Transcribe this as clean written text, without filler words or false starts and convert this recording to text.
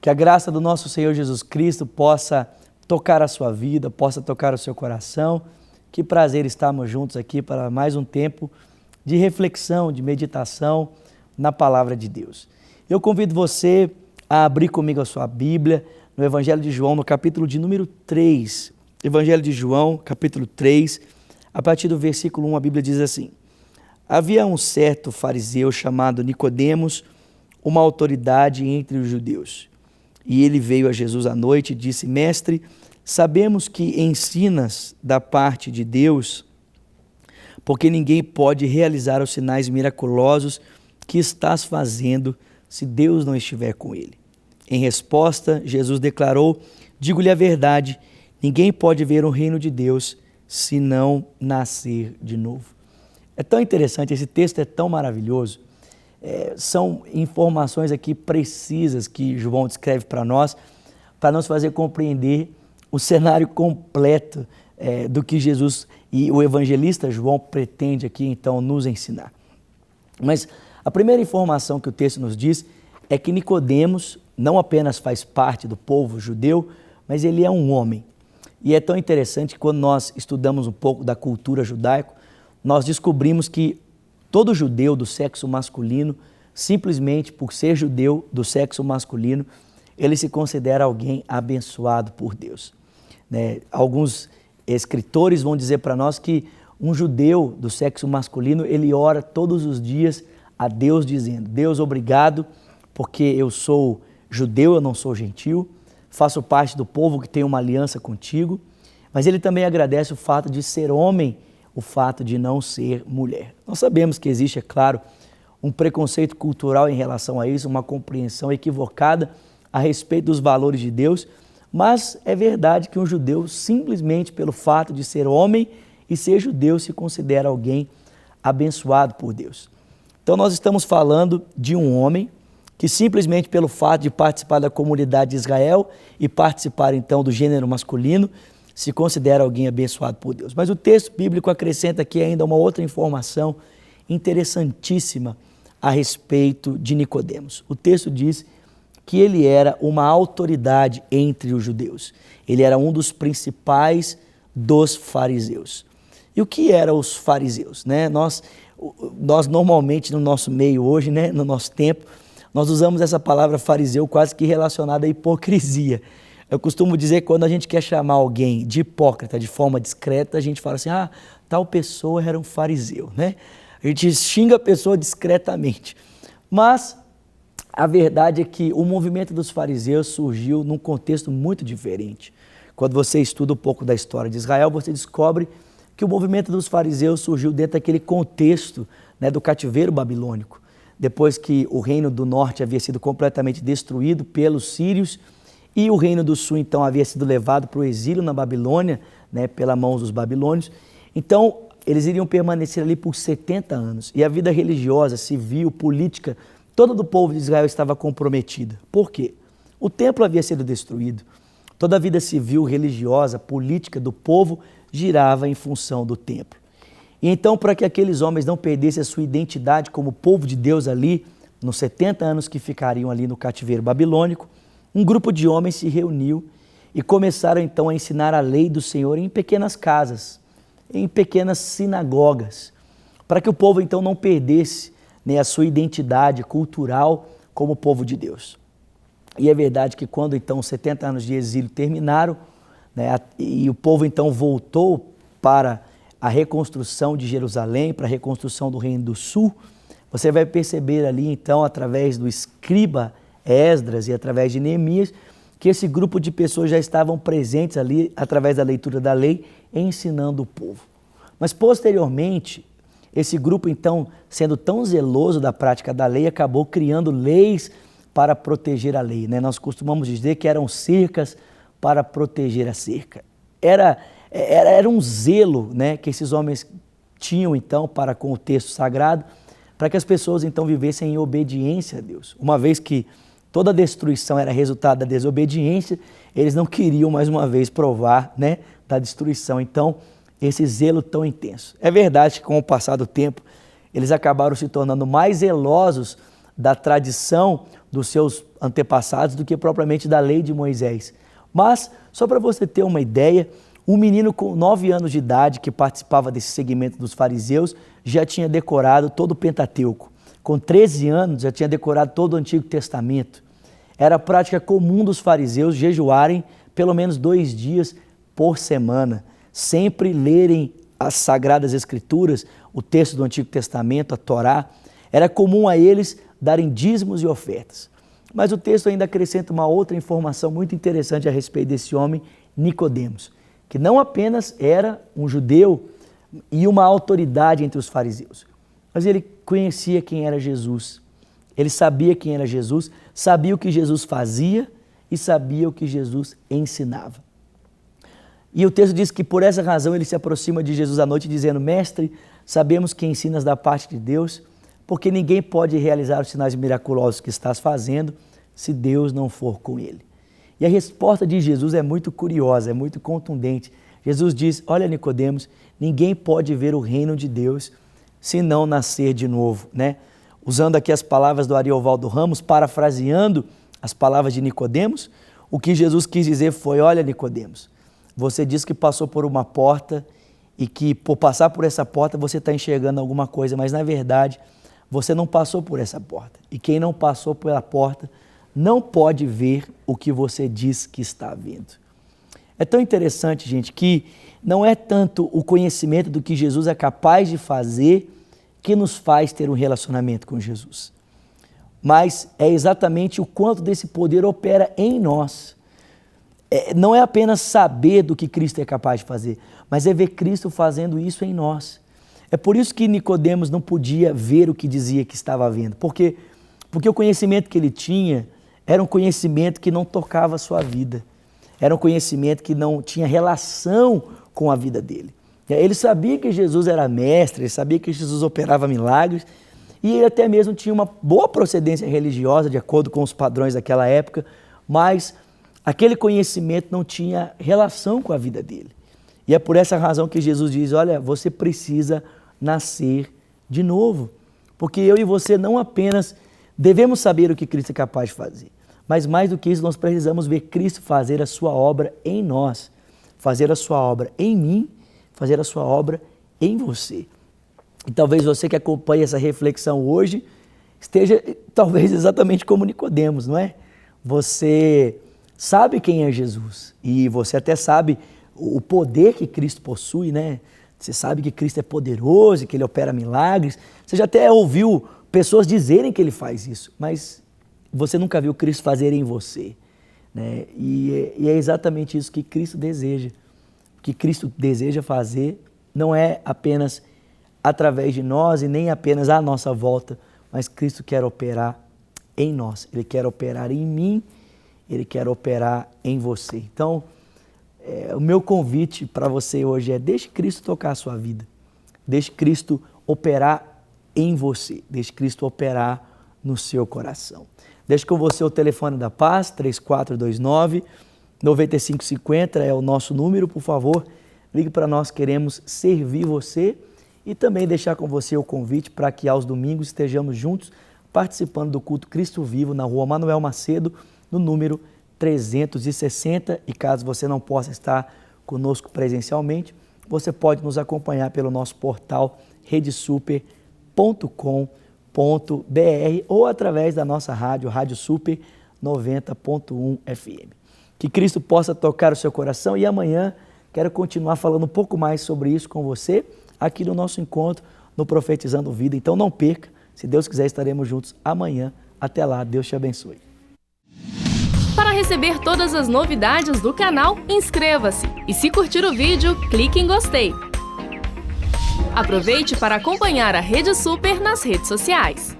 Que a graça do nosso Senhor Jesus Cristo possa tocar a sua vida, possa tocar o seu coração. Que prazer estarmos juntos aqui para mais um tempo de reflexão, de meditação na Palavra de Deus. Eu convido você a abrir comigo a sua Bíblia no Evangelho de João, no capítulo de número 3. Evangelho de João, capítulo 3, a partir do versículo 1, a Bíblia diz assim: Havia um certo fariseu chamado Nicodemos, uma autoridade entre os judeus. E ele veio a Jesus à noite e disse: Mestre, sabemos que ensinas da parte de Deus, porque ninguém pode realizar os sinais miraculosos que estás fazendo se Deus não estiver com ele. Em resposta, Jesus declarou: Digo-lhe a verdade, ninguém pode ver o reino de Deus se não nascer de novo. É tão interessante, esse texto é tão maravilhoso. São informações aqui precisas que João descreve para nos fazer compreender o cenário completo do que Jesus e o evangelista João pretende aqui então nos ensinar. Mas a primeira informação que o texto nos diz é que Nicodemos não apenas faz parte do povo judeu, mas ele é um homem. E é tão interessante que quando nós estudamos um pouco da cultura judaica, nós descobrimos que todo judeu do sexo masculino, simplesmente por ser judeu do sexo masculino, ele se considera alguém abençoado por Deus. Alguns escritores vão dizer para nós que um judeu do sexo masculino, ele ora todos os dias a Deus dizendo: Deus, obrigado, porque eu sou judeu, eu não sou gentil, faço parte do povo que tem uma aliança contigo, mas ele também agradece o fato de ser homem, o fato de não ser mulher. Nós sabemos que existe, é claro, um preconceito cultural em relação a isso, uma compreensão equivocada a respeito dos valores de Deus, mas é verdade que um judeu, simplesmente pelo fato de ser homem e ser judeu, se considera alguém abençoado por Deus. Então nós estamos falando de um homem que simplesmente pelo fato de participar da comunidade de Israel e participar então do gênero masculino, se considera alguém abençoado por Deus. Mas o texto bíblico acrescenta aqui ainda uma outra informação interessantíssima a respeito de Nicodemos. O texto diz que ele era uma autoridade entre os judeus. Ele era um dos principais dos fariseus. E o que eram os fariseus? Nós normalmente no nosso meio hoje, no nosso tempo, nós usamos essa palavra fariseu quase que relacionada à hipocrisia. Eu costumo dizer que quando a gente quer chamar alguém de hipócrita de forma discreta, a gente fala assim: tal pessoa era um fariseu, A gente xinga a pessoa discretamente. Mas a verdade é que o movimento dos fariseus surgiu num contexto muito diferente. Quando você estuda um pouco da história de Israel, você descobre que o movimento dos fariseus surgiu dentro daquele contexto do cativeiro babilônico. Depois que o reino do norte havia sido completamente destruído pelos sírios, e o reino do sul, então, havia sido levado para o exílio na Babilônia, pela mão dos babilônios. Então, eles iriam permanecer ali por 70 anos. E a vida religiosa, civil, política, toda do povo de Israel estava comprometida. Por quê? O templo havia sido destruído. Toda a vida civil, religiosa, política do povo girava em função do templo. E então, para que aqueles homens não perdessem a sua identidade como povo de Deus ali, nos 70 anos que ficariam ali no cativeiro babilônico, um grupo de homens se reuniu e começaram então a ensinar a lei do Senhor em pequenas casas, em pequenas sinagogas, para que o povo então não perdesse a sua identidade cultural como povo de Deus. E é verdade que quando então os 70 anos de exílio terminaram, e o povo então voltou para a reconstrução de Jerusalém, para a reconstrução do Reino do Sul, você vai perceber ali então, através do escriba Esdras e através de Neemias, que esse grupo de pessoas já estavam presentes ali, através da leitura da lei, ensinando o povo. Mas posteriormente, esse grupo então, sendo tão zeloso da prática da lei, acabou criando leis para proteger a lei. Nós costumamos dizer que eram cercas para proteger a cerca. Era um zelo que esses homens tinham então para com o texto sagrado, para que as pessoas então vivessem em obediência a Deus. Uma vez que toda destruição era resultado da desobediência, eles não queriam mais uma vez provar da destruição. Então, esse zelo tão intenso. É verdade que com o passar do tempo, eles acabaram se tornando mais zelosos da tradição dos seus antepassados do que propriamente da lei de Moisés. Mas, só para você ter uma ideia, um menino com 9 anos de idade que participava desse segmento dos fariseus já tinha decorado todo o Pentateuco. Com 13 anos já tinha decorado todo o Antigo Testamento. Era prática comum dos fariseus jejuarem pelo menos 2 dias por semana, sempre lerem as Sagradas Escrituras, o texto do Antigo Testamento, a Torá. Era comum a eles darem dízimos e ofertas. Mas o texto ainda acrescenta uma outra informação muito interessante a respeito desse homem, Nicodemos, que não apenas era um judeu e uma autoridade entre os fariseus, mas ele conhecia quem era Jesus. Ele sabia quem era Jesus, sabia o que Jesus fazia e sabia o que Jesus ensinava. E o texto diz que por essa razão ele se aproxima de Jesus à noite dizendo: Mestre, sabemos que ensinas da parte de Deus, porque ninguém pode realizar os sinais miraculosos que estás fazendo se Deus não for com ele. E a resposta de Jesus é muito curiosa, é muito contundente. Jesus diz: olha, Nicodemos, ninguém pode ver o reino de Deus se não nascer de novo, né? Usando aqui as palavras do Ariovaldo Ramos, parafraseando as palavras de Nicodemos, o que Jesus quis dizer foi: olha, Nicodemos, você diz que passou por uma porta e que por passar por essa porta você está enxergando alguma coisa, mas na verdade você não passou por essa porta. E quem não passou pela porta não pode ver o que você diz que está vendo. É tão interessante, gente, que não é tanto o conhecimento do que Jesus é capaz de fazer que nos faz ter um relacionamento com Jesus, mas é exatamente o quanto desse poder opera em nós. Não é apenas saber do que Cristo é capaz de fazer, mas é ver Cristo fazendo isso em nós. É por isso que Nicodemos não podia ver o que dizia que estava vendo, porque o conhecimento que ele tinha era um conhecimento que não tocava a sua vida, era um conhecimento que não tinha relação com a vida dele. Ele sabia que Jesus era mestre, ele sabia que Jesus operava milagres e ele até mesmo tinha uma boa procedência religiosa, de acordo com os padrões daquela época, mas aquele conhecimento não tinha relação com a vida dele. E é por essa razão que Jesus diz: olha, você precisa nascer de novo, porque eu e você não apenas devemos saber o que Cristo é capaz de fazer, mas mais do que isso, nós precisamos ver Cristo fazer a sua obra em nós, fazer a sua obra em mim, fazer a sua obra em você. E talvez você que acompanha essa reflexão hoje esteja talvez exatamente como Nicodemos, não é? Você sabe quem é Jesus e você até sabe o poder que Cristo possui, né? Você sabe que Cristo é poderoso e que Ele opera milagres. Você já até ouviu pessoas dizerem que Ele faz isso, mas você nunca viu Cristo fazer em você, né? E é exatamente isso que Cristo deseja. O que Cristo deseja fazer não é apenas através de nós e nem apenas à nossa volta, mas Cristo quer operar em nós. Ele quer operar em mim, Ele quer operar em você. Então, o meu convite para você hoje é: deixe Cristo tocar a sua vida, deixe Cristo operar em você, deixe Cristo operar no seu coração. Deixe com você o telefone da paz, 3429-9550 é o nosso número, por favor, ligue para nós, queremos servir você e também deixar com você o convite para que aos domingos estejamos juntos participando do culto Cristo Vivo na rua Manuel Macedo, no número 360, e caso você não possa estar conosco presencialmente, você pode nos acompanhar pelo nosso portal redesuper.com.br ou através da nossa rádio Super 90.1 FM. Que Cristo possa tocar o seu coração e amanhã quero continuar falando um pouco mais sobre isso com você aqui no nosso encontro no Profetizando Vida. Então não perca, se Deus quiser estaremos juntos amanhã. Até lá, Deus te abençoe. Para receber todas as novidades do canal, inscreva-se e se curtir o vídeo, clique em gostei. Aproveite para acompanhar a Rede Super nas redes sociais.